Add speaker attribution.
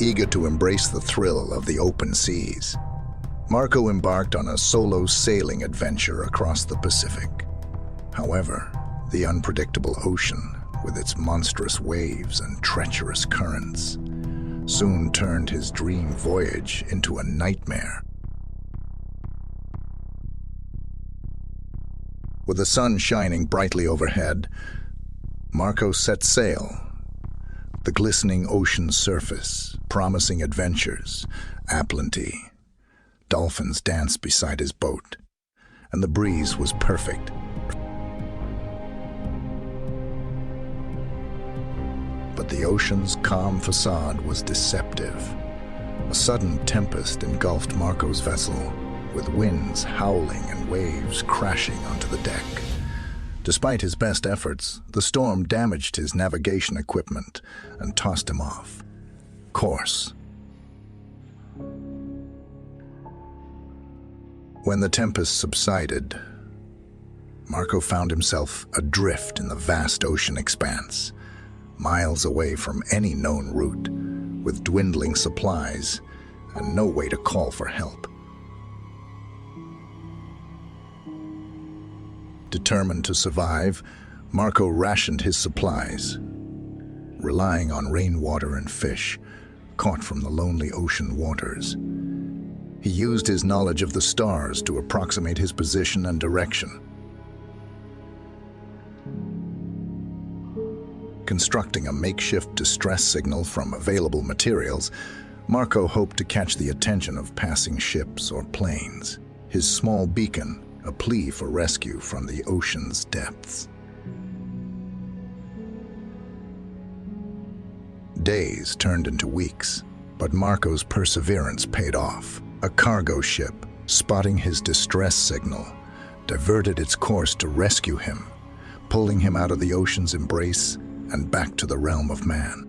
Speaker 1: eager to embrace the thrill of the open seas. Marco embarked on a solo sailing adventure across the Pacific. However, the unpredictable ocean, with its monstrous waves and treacherous currents, soon turned his dream voyage into a nightmare. With the sun shining brightly overhead, Marco set sail. The glistening ocean surface, promising adventures, aplenty. Dolphins danced beside his boat, and the breeze was perfect. But the ocean's calm facade was deceptive. A sudden tempest engulfed Marco's vessel, with winds howling and waves crashing onto the deck. Despite his best efforts, the storm damaged his navigation equipment and tossed him off course. When the tempest subsided, Marco found himself adrift in the vast ocean expanse, miles away from any known route, with dwindling supplies and no way to call for help. Determined to survive, Marco rationed his supplies, relying on rainwater and fish caught from the lonely ocean waters. He used his knowledge of the stars to approximate his position and direction. Constructing a makeshift distress signal from available materials, Marco hoped to catch the attention of passing ships or planes. His small beacon, a plea for rescue from the ocean's depths. Days turned into weeks, but Marco's perseverance paid off. A cargo ship, spotting his distress signal, diverted its course to rescue him, pulling him out of the ocean's embrace and back to the realm of man.